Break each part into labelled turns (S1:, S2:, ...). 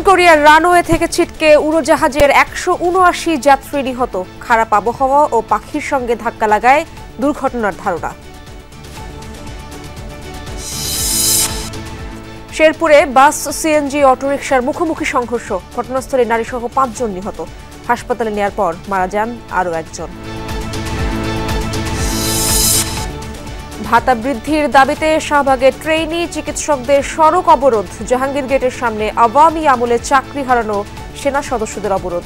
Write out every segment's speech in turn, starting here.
S1: কোরিয়ার রানওয়ে থেকে ছিটকে উড়োজাহাজের ১৭৯ যাত্রী নিহত। খারাপ আবহাওয়া ও পাখির সঙ্গে ধাক্কা লাগায় দুর্ঘটনার ধারণা। শেরপুরে বাস সিএনজি অটোরিকশার মুখোমুখি সংঘর্ষ, ঘটনাস্থলে নারীসহ ৫ জন নিহত। হাসপাতালে নেয়ার পর মারা যান আরও একজন। ভাতা বৃদ্ধির দাবিতে শাহবাগে ট্রেনি চিকিৎসকদের সড়ক অবরোধ। জাহাঙ্গীর গেটের সামনে আওয়ামী আমলে চাকরি হারানো সেনা সদস্যদের অবরোধ।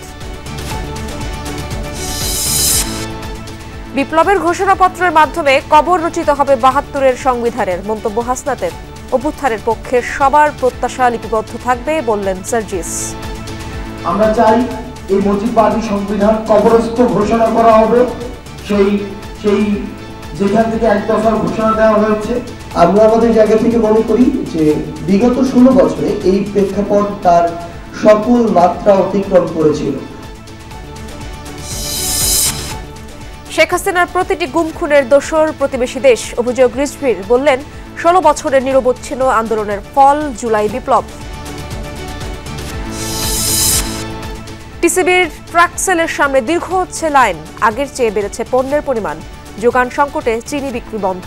S1: বিপ্লবের ঘোষণাপত্রের মাধ্যমে কবর রচিত হবে ৭২-এর সংবিধানের, মন্তব্য হাসনাতের। অভ্যুত্থানের পক্ষে সবার প্রত্যাশা লিপিবদ্ধ থাকবে বললেন সার্জিস।
S2: আমরা চাই এই মুজিববাদী সংবিধান কবরস্থ ঘোষণা করা হবে, সেই যেখান থেকে এক দফার ঘোষণা দেওয়া হয়েছে।
S3: আমরা আমাদের জায়গা থেকে মনে করি যে বিগত ১৬ বছরে এই প্রেক্ষাপট তার সকল মাত্রা অতিক্রম করেছিল।
S1: শেখ হাসিনার প্রতিটি গুম খুনের দোষর প্রতিবেশী দেশ, অভিযোগ রিজভীর। বললেন ১৬ বছরের নিরবচ্ছিন্ন আন্দোলনের ফল জুলাই বিপ্লব। টিসিবির ট্রাক সেলের সামনে দীর্ঘ হচ্ছে লাইন, আগের চেয়ে বেড়েছে পণ্যের পরিমাণ। যোগান সংকটে চিনি বিক্রি বন্ধ।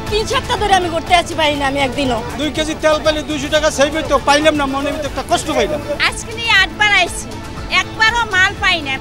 S4: ৩ সপ্তাহ ধরে আমি করতে আছি, পাই না আমি একদিনও।
S5: 2 কেজি তেল পাইলে 200 টাকা সেভ হইতো, পাইলাম না, মনে ভিতরে একটা কষ্ট পাইলাম।
S4: আজকে নিয়ে 8 বার আইছি, একবারও মাল পাই না।